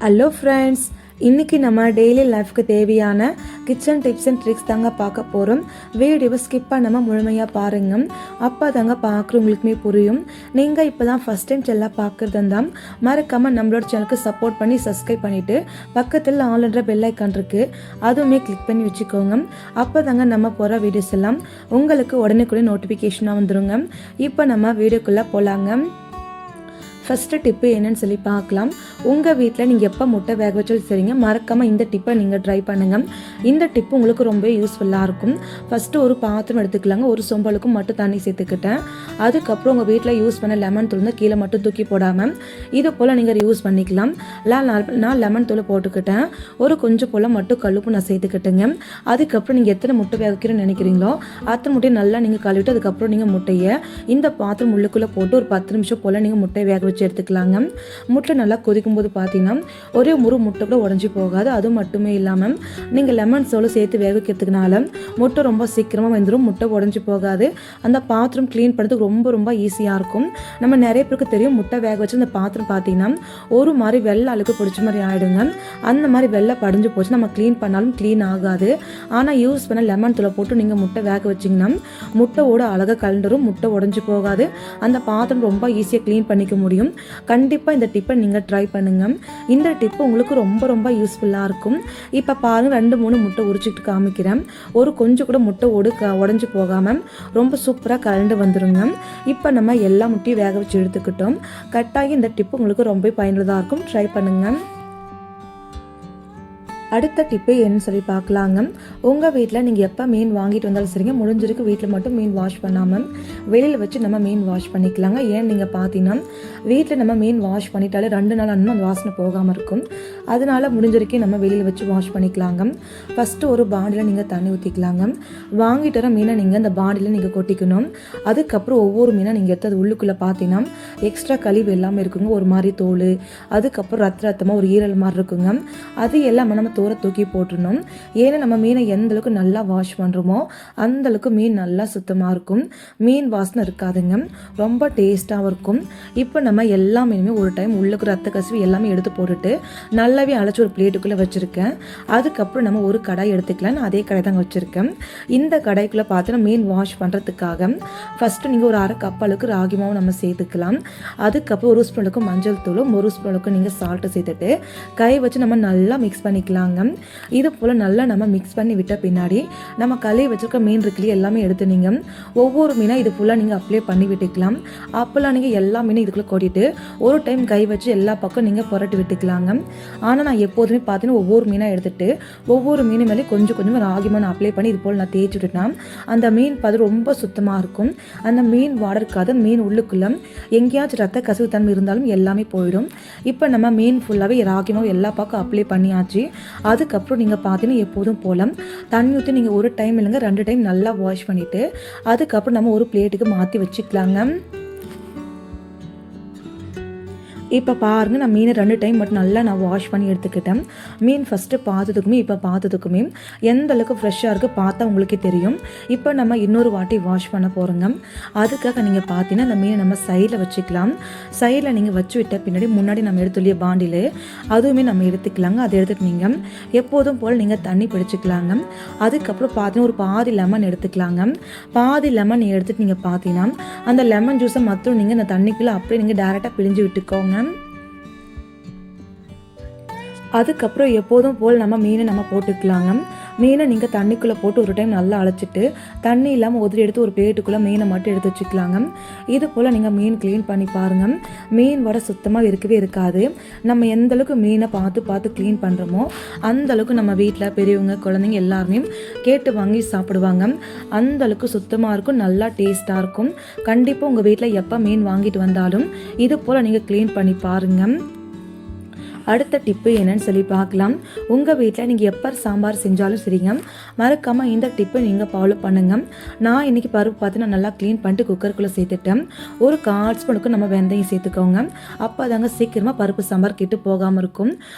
Hello friends, இன்றைக்கி நம்ம daily லைஃப்க்கு தேவையான கிச்சன் டிப்ஸ் அண்ட் ட்ரிக்ஸ் தாங்க பார்க்க போகிறோம். வீடியோவை ஸ்கிப் பண்ணாமல் முழுமையாக பாருங்கள். அப்போ தாங்க பார்க்குறவங்களுக்குமே புரியும். நீங்கள் இப்போ தான் ஃபஸ்ட் டைம் செல்லாக பார்க்குறது இருந்தால் மறக்காமல் நம்மளோட சேனலுக்கு சப்போர்ட் பண்ணி சப்ஸ்கிரைப் பண்ணிவிட்டு பக்கத்தில் ஆல்ரெடி பெல் ஐக்கான் இருக்குது, அதுவுமே கிளிக் பண்ணி வச்சுக்கோங்க. அப்போ தாங்க நம்ம போகிற வீடியோஸ் எல்லாம் உங்களுக்கு உடனே நோட்டிஃபிகேஷனாக வந்துடுங்க. இப்போ நம்ம வீடியோக்குள்ளே போகலாங்க. ஃபஸ்ட்டு டிப்பு என்னன்னு சொல்லி பார்க்கலாம். உங்கள் வீட்டில் நீங்கள் எப்போ முட்டை வேக வச்சாலும் சரிங்க, மறக்காமல் இந்த டிப்பை நீங்கள் ட்ரை பண்ணுங்கள். இந்த டிப்பு உங்களுக்கு ரொம்ப யூஸ்ஃபுல்லாக இருக்கும். ஃபஸ்ட்டு ஒரு பாத்திரம் எடுத்துக்கலாங்க. ஒரு சொம்பளுக்கும் மட்டும் தண்ணி சேர்த்துக்கிட்டேன். அதுக்கப்புறம் உங்கள் வீட்டில் யூஸ் பண்ண லெமன் தூள் கீழே மட்டும் தூக்கி போடாமல் இது போல் நீங்கள் யூஸ் பண்ணிக்கலாம். நான் லெமன் தூள் போட்டுக்கிட்டேன். ஒரு கொஞ்சம் போல் மட்டும் கல்லுப்பு நான் சேர்த்துக்கிட்டேங்க. அதுக்கப்புறம் நீங்கள் எத்தனை முட்டை வேக வைக்கிறேன்னு நினைக்கிறீங்களோ அத்தனை முட்டையை நல்லா நீங்கள் கழுவிட்டு அதுக்கப்புறம் நீங்கள் முட்டையை இந்த பாத்திரம் உள்ளுக்குள்ளே போட்டு ஒரு 10 நிமிஷம் போல் நீங்கள் முட்டையை வேக வச்சு எடுத்துக்கலாங்க. முட்டை நல்லா கொதிக்கும் போது பார்த்தீங்கன்னா ஒரே ஒரு முட்டை கூட உடஞ்சி போகாது. அது மட்டுமே இல்லாமல் நீங்கள் லெமன் சோளை சேர்த்து வேக வைக்கிறதுனால முட்டை ரொம்ப சீக்கிரமாக வெந்துடும், முட்டை உடஞ்சி போகாது. அந்த பாத்திரம் க்ளீன் பண்ணுறதுக்கு ரொம்ப ஈஸியாக இருக்கும். நம்ம நிறைய பேருக்கு தெரியும், முட்டை வேக வச்சு அந்த பாத்திரம் பார்த்தீங்கன்னா ஒரு மாதிரி வெள்ளை அழுக்கு பிடிச்ச மாதிரி ஆகிடுங்க. அந்த மாதிரி வெள்ளை படிஞ்சு போச்சு நம்ம க்ளீன் பண்ணாலும் க்ளீன் ஆகாது. ஆனால் யூஸ் பண்ண லெமன் தூளை போட்டு நீங்கள் முட்டை வேக வச்சிங்கன்னா முட்டையோட அழகாக கலந்துரும், முட்டை உடஞ்சி போகாது. அந்த பாத்திரம் ரொம்ப ஈஸியாக க்ளீன் பண்ணிக்க முடியும். கண்டிப்பாக இந்த டிப்பை நீங்கள் ட்ரை பண்ணுங்க. இந்த டிப்பு உங்களுக்கு ரொம்ப யூஸ்ஃபுல்லாக இருக்கும். இப்போ பாருங்கள், 2-3 முட்டை உரிச்சிட்டு காமிக்கிறேன். ஒரு கொஞ்சம் கூட முட்டை உடஞ்சி போகாமல் ரொம்ப சூப்பராக கலந்து வந்துருங்க. இப்போ நம்ம எல்லா முட்டையும் வேக வச்சு எடுத்துக்கிட்டோம். கட்டாயம் இந்த டிப்பு உங்களுக்கு ரொம்ப பயனுள்ளதாக இருக்கும். ட்ரை பண்ணுங்கள். அடுத்த டிப்பு என்னன்னு சொல்லி பார்க்கலாங்க. உங்கள் வீட்டில் நீங்கள் எப்போ மீன் வாங்கிட்டு வந்தாலும் சரிங்க, முடிஞ்சிருக்கு வீட்டில் மட்டும் மீன் வாஷ் பண்ணாமல் வெளியில் வச்சு நம்ம மீன் வாஷ் பண்ணிக்கலாங்க. ஏன் நீங்கள் பார்த்தீங்கன்னா வீட்டில் நம்ம மீன் வாஷ் பண்ணிட்டாலே 2 நாள் அந்த வாசனை போகாமல் இருக்கும். அதனால முடிஞ்சிருக்கே நம்ம வெளியில் வச்சு வாஷ் பண்ணிக்கலாங்க. ஃபஸ்ட்டு ஒரு பாண்டியில் நீங்கள் தண்ணி ஊற்றிக்கலாங்க. வாங்கிட்டு வர மீனை நீங்கள் அந்த பாண்டியில் நீங்கள் கொட்டிக்கணும். அதுக்கப்புறம் ஒவ்வொரு மீனை நீங்கள் எடுத்து அது உள்ளுக்குள்ளே பார்த்தீங்கன்னா எக்ஸ்ட்ரா கழிவு எல்லாமே இருக்குங்க. ஒரு மாதிரி தோல், அதுக்கப்புறம் ரத்தமாக ஒரு ஈரல் மாதிரி இருக்குங்க. அது எல்லாமே நம்ம தூர தூக்கி போட்டுடணும். ஏன்னா நம்ம மீனை எந்த அளவுக்கு நல்லா வாஷ் பண்ணுறோமோ அந்த அளவுக்கு மீன் நல்லா சுத்தமாக இருக்கும், மீன் வாசனை இருக்காதுங்க, ரொம்ப டேஸ்ட்டாகவும் இருக்கும். இப்போ நம்ம எல்லா மீனுமே ஒரு டைம் உள்ளுக்கு ரத்த கசிவு எல்லாமே எடுத்து போட்டுட்டு நல்லாவே அழைச்சி ஒரு பிளேட்டுக்குள்ளே வச்சுருக்கேன். அதுக்கப்புறம் நம்ம ஒரு கடாய் எடுத்துக்கலாம். நான் அதே கடாய் தாங்க வச்சுருக்கேன். இந்த கடாய்க்குள்ளே பார்த்தீங்கன்னா மீன் வாஷ் பண்ணுறதுக்காக ஃபஸ்ட்டு நீங்கள் ஒரு 1/2 கப் அளவுக்கு ராகி மாவு நம்ம சேர்த்துக்கலாம். அதுக்கப்புறம் 1 ஸ்பூன் அளவுக்கு மஞ்சள் தூளும் 1 ஸ்பூன் அளவுக்கு நீங்கள் சால்ட்டு சேர்த்துட்டு கை வச்சு நம்ம நல்லா மிக்ஸ் பண்ணிக்கலாம். இது போல் நல்லா நம்ம மிக்ஸ் பண்ணி விட்ட பின்னாடி நம்ம கழுவி வச்சிருக்க மீன் இருக்குல்லையே எல்லாமே எடுத்து நீங்கள் ஒவ்வொரு மீனாக இது ஃபுல்லாக நீங்கள் அப்ளை பண்ணி விட்டுக்கலாம். அப்போல்லாம் நீங்கள் எல்லா மீனும் இதுக்குள்ளே கொட்டிட்டு ஒரு டைம் கை வச்சு எல்லா பக்கம் நீங்கள் புரட்டி விட்டுக்கலாங்க. ஆனால் நான் எப்போதுமே பார்த்தீங்கன்னா ஒவ்வொரு மீனாக எடுத்துகிட்டு ஒவ்வொரு மீன் மேலே கொஞ்சம் ராகி மாவு அப்ளை பண்ணி இது போல் நான் தேய்ச்சி விட்டுட்டேன்னா அந்த மீன் பார்த்து ரொம்ப சுத்தமாக இருக்கும். அந்த மீன் வாடர்க்காத மீன் உள்ளுக்குள்ளே எங்கேயாச்சும் ரத்த கசிவு தன்மை இருந்தாலும் எல்லாமே போயிடும். இப்போ நம்ம மீன் ஃபுல்லாகவே ராகி மாவு எல்லா பக்கம் அப்ளை பண்ணியாச்சு. அதுக்கப்புறம் நீங்கள் பார்த்தீங்கன்னா எப்போதும் போல் தண்ணி ஊற்றி நீங்கள் ஒரு டைம் இல்லைங்க 2 டைம் நல்லா வாஷ் பண்ணிவிட்டு அதுக்கப்புறம் நம்ம ஒரு பிளேட்டுக்கு மாற்றி வச்சுக்கலாங்க. இப்போ பாருங்கள், நான் மீனை 2 டைம் மட்டும் நல்லா நான் வாஷ் பண்ணி எடுத்துக்கிட்டேன். மீன் ஃபஸ்ட்டு பார்த்ததுக்குமே இப்போ பார்த்ததுக்குமே எந்த அளவுக்கு ஃப்ரெஷ்ஷாக இருக்குது பார்த்தா உங்களுக்கே தெரியும். இப்போ நம்ம இன்னொரு வாட்டி வாஷ் பண்ண போகிறோங்க. அதுக்காக நீங்கள் பார்த்தீங்கன்னா அந்த மீனை நம்ம சைடில் வச்சுக்கலாம். சைடில் நீங்கள் வச்சு விட்ட பின்னாடி முன்னாடி நம்ம எடுத்துலையே பாண்டில் அதுவுமே நம்ம எடுத்துக்கலாங்க. அதை எடுத்துகிட்டு நீங்கள் எப்போதும் போல் நீங்கள் தண்ணி பிடிச்சிக்கலாங்க. அதுக்கப்புறம் பார்த்தீங்கன்னா ஒரு பாதி லெமன் எடுத்துக்கலாங்க. பாதி லெமன் எடுத்துகிட்டு நீங்கள் பார்த்தீங்கன்னா அந்த லெமன் ஜூஸை மட்டும் நீங்கள் அந்த தண்ணிக்குள்ளே அப்படியே நீங்கள் டேரெக்டாக பிழிஞ்சு விட்டுக்கோங்க. அதுக்கப்புறம் எப்போதும் போல் நம்ம மீனை நம்ம போட்டுக்கலாங்க. மீனை நீங்கள் தண்ணிக்குள்ளே போட்டு ஒரு டைம் நல்லா அழைச்சிட்டு தண்ணி இல்லாமல் உதிரி எடுத்து ஒரு பிளேட்டுக்குள்ளே மீனை மட்டும் எடுத்து வச்சுக்கலாங்க. இது போல் நீங்கள் மீன் க்ளீன் பண்ணி பாருங்கள். மீன் வடை சுத்தமாக இருக்கவே இருக்காது. நம்ம எந்த அளவுக்கு மீனை பார்த்து க்ளீன் பண்ணுறோமோ அந்தளவுக்கு நம்ம வீட்டில் பெரியவங்க குழந்தைங்க எல்லாருமே கேட்டு வாங்கி சாப்பிடுவாங்க. அந்தளவுக்கு சுத்தமாக இருக்கும், நல்லா டேஸ்ட்டாக இருக்கும். கண்டிப்பாக உங்கள் வீட்டில் எப்போ மீன் வாங்கிட்டு வந்தாலும் இது போல் நீங்கள் க்ளீன் பண்ணி பாருங்கள். அடுத்த டிப்பு என்னன்னு சொல்லி பார்க்கலாம். உங்கள் வீட்டில் நீங்கள் எப்போ சாம்பார் செஞ்சாலும் சரிங்க, மறக்காமல் இந்த டிப்பை நீங்கள் ஃபாலோ பண்ணுங்கள். நான் இன்றைக்கி பருப்பு பார்த்து நான் நல்லா க்ளீன் பண்ணிட்டு குக்கருக்குள்ளே சேர்த்துட்டேன். ஒரு 1/4 ஸ்பூனுக்கு நம்ம வெந்தயம் சேர்த்துக்கோங்க. அப்போ தாங்க சீக்கிரமாக பருப்பு சாம்பார் கெட்டு போகாமல் இருக்கும்.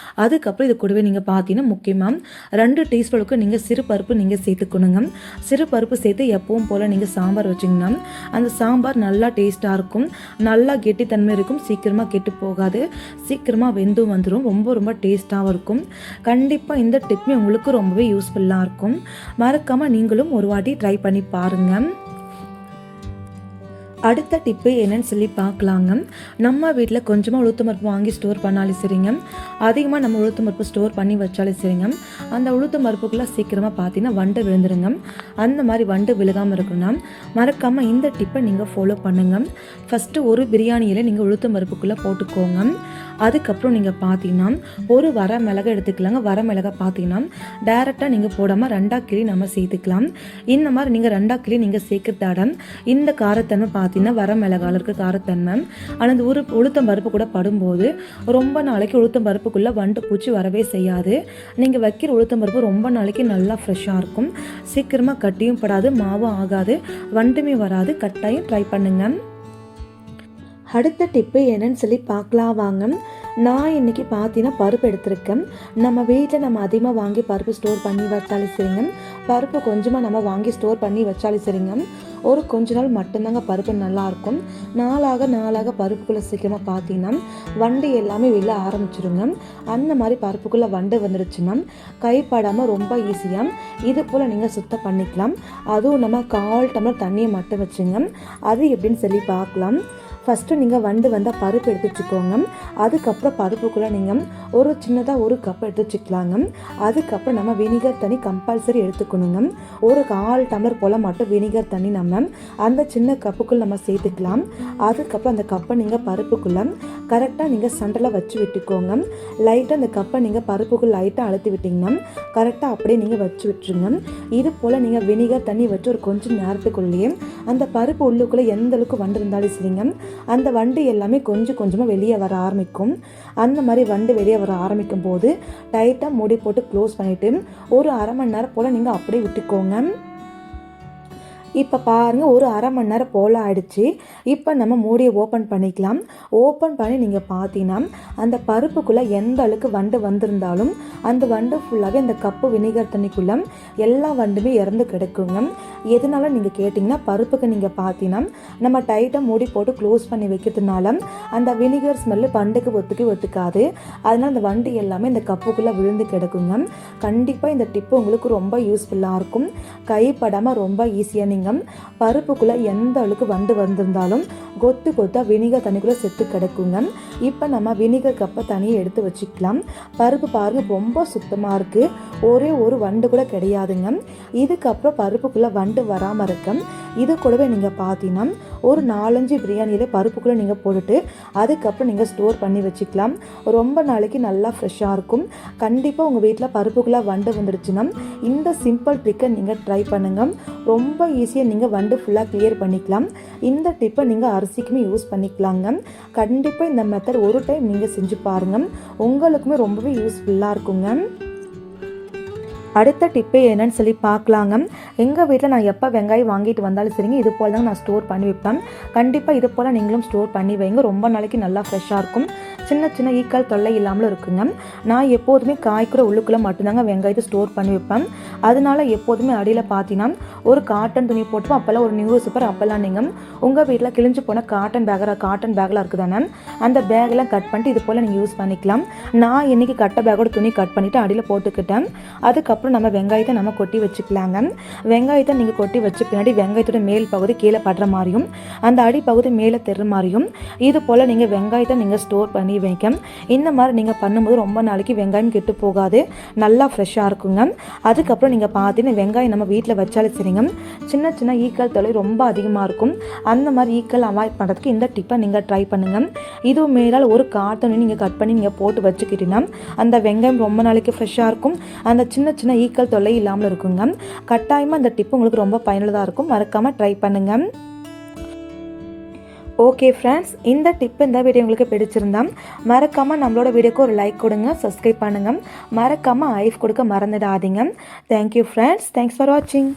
அதுக்கப்புறம் இது கூடவே நீங்கள் பார்த்தீங்கன்னா முக்கியமாக 2 டீஸ்பூனுக்கு நீங்கள் சிறு பருப்பு நீங்கள் சேர்த்துக்கணுங்க. சிறு பருப்பு சேர்த்து எப்பவும் போல் நீங்கள் சாம்பார் வச்சிங்கன்னா அந்த சாம்பார் நல்லா டேஸ்ட்டாக இருக்கும், நல்லா கெட்டித்தன்மை இருக்கும், சீக்கிரமாக கெட்டு போகாது, சீக்கிரமாக வெந்தும் வந்துடும். வந்துடும். ரொம்ப ரொம்ப டேஸ்ட்டாகவும் இருக்கும். கண்டிப்பாக இந்த டிப்புமே உங்களுக்கு ரொம்பவே யூஸ்ஃபுல்லாக இருக்கும். மறக்காமல் நீங்களும் ஒரு வாட்டி ட்ரை பண்ணி பாருங்கள். அடுத்த டிப்பு என்னன்னு சொல்லி பார்க்கலாங்க. நம்ம வீட்டில் கொஞ்சமாக உளுத்தம் பருப்பு வாங்கி ஸ்டோர் பண்ணாலும் சரிங்க, அதிகமாக நம்ம உளுத்தம் பருப்பு ஸ்டோர் பண்ணி வச்சாலும் சரிங்க, அந்த உளுத்தம் பருப்புக்குள்ளே சீக்கிரமாக பார்த்தீங்கன்னா வண்டு விழுந்துருங்க. அந்த மாதிரி வண்டு விழுகாமல் இருக்குன்னா மறக்காமல் இந்த டிப்பை நீங்கள் ஃபாலோ பண்ணுங்கள். ஃபஸ்ட்டு ஒரு பிரியாணியில் நீங்கள் உளுத்தம் பருப்புக்குள்ளே போட்டுக்கோங்க. அதுக்கப்புறம் நீங்கள் பார்த்தீங்கன்னா ஒரு வர மிளகா எடுத்துக்கலாங்க. வர மிளகா பார்த்தீங்கன்னா டேரெக்டாக நீங்கள் போடாமல் 2 கிளி நம்ம சேர்த்துக்கலாம். இந்த மாதிரி நீங்கள் 2 கிளி நீங்கள் சேர்க்கறதாட இந்த காரத்தன்மை பார்த்தீங்கன்னா வர மிளகாவில் இருக்க காரத்தன்மை ஆனால் இந்த உளுத்தம் பருப்பு கூட படும்போது ரொம்ப நாளைக்கு உளுத்தம் பருப்புக்குள்ளே வண்டு பூச்சி வரவே செய்யாது. நீங்கள் வைக்கிற உளுத்தம் பருப்பு ரொம்ப நாளைக்கு நல்லா ஃப்ரெஷ்ஷாக இருக்கும். சீக்கிரமாக கட்டியும் படாது, மாவும் ஆகாது, வண்டுமே வராது. கட்டாயம் ட்ரை பண்ணுங்கள். அடுத்த டிப்பு என்னன்னு சொல்லி பார்க்கலாம் வாங்க. நான் இன்றைக்கி பார்த்தீங்கன்னா பருப்பு எடுத்திருக்கேன். நம்ம வீட்டில் நம்ம அதிகமாக வாங்கி பருப்பு ஸ்டோர் பண்ணி வச்சாலும் சரிங்க, பருப்பு கொஞ்சமாக நம்ம வாங்கி ஸ்டோர் பண்ணி வச்சாலும் சரிங்க, ஒரு கொஞ்ச நாள் மட்டும்தாங்க பருப்பு நல்லாயிருக்கும். நாளாக பருப்புக்குள்ளே சீக்கிரமாக பார்த்தீங்கன்னா வண்டு எல்லாமே வெளில ஆரம்பிச்சிருங்க. அந்த மாதிரி பருப்புக்குள்ளே வண்டு வந்துடுச்சுன்னா கைப்படாமல் ரொம்ப ஈஸியாக இது போல் நீங்கள் சுத்தம் பண்ணிக்கலாம். அதுவும் நம்ம 1/4 டம்ளர் தண்ணியை மட்டும் வச்சுங்க. அது எப்படின்னு சொல்லி பார்க்கலாம். ஃபஸ்ட்டு நீங்கள் வண்டு வந்தால் பருப்பு எடுத்து வச்சுக்கோங்க. அதுக்கப்புறம் பருப்புக்குள்ளே நீங்கள் ஒரு சின்னதாக ஒரு கப் எடுத்து வச்சுக்கலாங்க. அதுக்கப்புறம் நம்ம வினிகர் தண்ணி கம்பல்சரி எடுத்துக்கணுங்க. ஒரு 1/4 டம்ளர் போல் மட்டும் வினிகர் தண்ணி நம்ம அந்த சின்ன கப்புக்குள்ளே நம்ம சேர்த்துக்கலாம். அதுக்கப்புறம் அந்த கப்பை நீங்கள் பருப்புக்குள்ளே கரெக்டாக நீங்கள் சென்டரில் வச்சு விட்டுக்கோங்க. லைட்டாக அந்த கப்பை நீங்கள் பருப்புக்குள்ளே லைட்டாக அழுத்தி விட்டிங்கன்னா கரெக்டாக அப்படியே நீங்கள் வச்சு விட்டுருங்க. இது போல் நீங்கள் வினிகர் தண்ணி வச்சு ஒரு கொஞ்சம் நேரத்துக்குள்ளேயே அந்த பருப்பு உள்ளுக்குள்ளே எந்த அளவுக்கு வண்டு இருந்தாலும் சரிங்க, அந்த வண்டு எல்லாமே கொஞ்சம் கொஞ்சமாக வெளியே வர ஆரம்பிக்கும். அந்த மாதிரி வண்டு வெளியே வர ஆரம்பிக்கும் போது டைட்டாக மூடி போட்டு க்ளோஸ் பண்ணிவிட்டு ஒரு 1/2 மணி நேரம் போல் நீங்கள் அப்படியே விட்டுக்கோங்க. இப்போ பாருங்கள், ஒரு 1/2 மணி நேரம் போல் ஆகிடுச்சு. இப்போ நம்ம மூடியை ஓப்பன் பண்ணிக்கலாம். ஓப்பன் பண்ணி நீங்கள் பார்த்தீங்கன்னா அந்த பருப்புக்குள்ளே எந்த அளவுக்கு வண்டு வந்திருந்தாலும் அந்த வண்டு ஃபுல்லாகவே அந்த கப்பு வினிகர் தண்ணிக்குள்ளே எல்லா வண்டுமே இறந்து கிடக்குங்க. எதனால நீங்கள் கேட்டிங்கன்னா பருப்புக்கு நீங்கள் பார்த்தீங்கன்னா நம்ம டைட்டாக மூடி போட்டு க்ளோஸ் பண்ணி வைக்கிறதுனால அந்த வினிகர் ஸ்மெல்லு வண்டுக்கு ஒத்துக்காது. அதனால் அந்த வண்டு எல்லாமே இந்த கப்புக்குள்ளே விழுந்து கிடக்குங்க. கண்டிப்பாக இந்த டிப்பு உங்களுக்கு ரொம்ப யூஸ்ஃபுல்லாக இருக்கும். கைப்படாமல் ரொம்ப ஈஸியாக நீங்கள் பருப்புக்குள்ளே எந்த அளவுக்கு வண்டு வந்திருந்தாலும் கொத்தாக வினிகர் தண்ணிக்குள்ளே செத்து கிடக்குங்க. இப்போ நம்ம வினிகர் கப்பை தனியாக எடுத்து வச்சுக்கலாம். பருப்பு பாருங்கள் ரொம்ப சுத்தமாக இருக்குது, ஒரே ஒரு வண்டு கூட கிடையாதுங்க. இதுக்கப்புறம் பருப்புக்குள்ளே வண்டு வராமல் இருக்க இது கூடவே நீங்கள் பார்த்தீங்கன்னா ஒரு 4-5 பிரியாணியில் பருப்புக்குள்ளே நீங்கள் போட்டுட்டு அதுக்கப்புறம் நீங்கள் ஸ்டோர் பண்ணி வச்சுக்கலாம். ரொம்ப நாளைக்கு நல்லா ஃப்ரெஷ்ஷாக இருக்கும். கண்டிப்பாக உங்கள் வீட்டில் பருப்புக்குள்ளே வண்டு வந்துடுச்சுன்னா இந்த சிம்பிள் ட்ரிக்கை நீங்கள் ட்ரை பண்ணுங்கள். ரொம்ப ஈஸியாக நீங்கள் வண்டு ஃபுல்லாக கிளியர் பண்ணிக்கலாம். இந்த டிப்பை நீங்கள் அரிசிக்குமே யூஸ் பண்ணிக்கலாங்க. கண்டிப்பாக இந்த மெத்தட் ஒரு டைம் நீங்கள் செஞ்சு பாருங்கள், உங்களுக்குமே ரொம்பவே யூஸ்ஃபுல்லாக இருக்குங்க. அடுத்த டிப்பு என்னன்னு சொல்லி பார்க்கலாங்க. எங்கள் வீட்டில் நான் எப்போ வெங்காயம் வாங்கிட்டு வந்தாலும் சரிங்க, இது போல் தான் நான் ஸ்டோர் பண்ணி வைப்பேன். கண்டிப்பாக இது போல் நீங்களும் ஸ்டோர் பண்ணி வைங்க, ரொம்ப நாளைக்கு நல்லா ஃப்ரெஷ்ஷாக இருக்கும். சின்ன ஈக்கள் தொல்லை இல்லாமலும் இருக்குங்க. நான் எப்போதுமே காய்க்கிற உள்ளுக்குள்ளே மட்டும்தாங்க வெங்காயத்தை ஸ்டோர் பண்ணி வைப்பேன். அதனால எப்போதுமே அடியில் பார்த்தீங்கன்னா ஒரு காட்டன் துணி போட்டுப்போம். அப்போல்லாம் ஒரு நியூஸ் பேப்பர், அப்போல்லாம் நீங்கள் உங்கள் வீட்டில் கிழிஞ்சு போன காட்டன் பேக்கெலாம் இருக்குது தானே, அந்த பேக்கெல்லாம் கட் பண்ணிட்டு இது போல் நீங்கள் யூஸ் பண்ணிக்கலாம். நான் இன்றைக்கி கட்ட பேக்கோட துணி கட் பண்ணிவிட்டு அடியில் போட்டுக்கிட்டேன். அதுக்கப்புறம் நம்ம வெங்காயத்தை நம்ம கொட்டி வச்சுக்கலாங்க. வெங்காயத்தை நீங்கள் கொட்டி வச்ச பின்னாடி வெங்காயத்தோட மேல் பகுதி கீழே படுற மாதிரியும் அந்த அடிப்பகுதி மேலே தெர்ற மாதிரியும் இது போல் நீங்கள் வெங்காயத்தை நீங்கள் ஸ்டோர் பண்ணி வைக்க. இந்த மாதிரி நீங்கள் பண்ணும்போது ரொம்ப நாளைக்கு வெங்காயம் கெட்டு போகாது, நல்லா ஃப்ரெஷ்ஷாக இருக்குங்க. அதுக்கப்புறம் நீங்கள் பார்த்தீங்கன்னா வெங்காயம் நம்ம வீட்டில் வச்சாலும் சரிங்க, சின்ன ஈக்கள் தொலை ரொம்ப அதிகமாக இருக்கும். அந்த மாதிரி ஈக்கள் அவாய்ட் பண்ணுறதுக்கு இந்த டிப்பை நீங்கள் ட்ரை பண்ணுங்கள். இதுவும் மேலால் ஒரு காட்டன் நீங்கள் கட் பண்ணி நீங்கள் போட்டு வச்சுக்கிட்டீங்கன்னா அந்த வெங்காயம் ரொம்ப நாளைக்கு ஃப்ரெஷ்ஷாக இருக்கும். அந்த சின்ன ஈக்கள் தொல்லை இல்லாமல் இருக்குங்க. கட்டாயமாக இந்த டிப்பு உங்களுக்கு ரொம்ப பயனுள்ளதாக இருக்கும். மறக்காமல் ட்ரை பண்ணுங்கள். ஓகே ஃப்ரெண்ட்ஸ், இந்த டிப்பு இந்த வீடியோ உங்களுக்கு பிடிச்சிருந்தா மறக்காமல் நம்மளோட வீடியோக்கு ஒரு லைக் கொடுங்க, சப்ஸ்கிரைப் பண்ணுங்கள். மறக்காமல் ஐஃப் கொடுக்க மறந்துடாதீங்க. தேங்க்யூ ஃப்ரெண்ட்ஸ், தேங்க்ஸ் ஃபார் வாட்சிங்.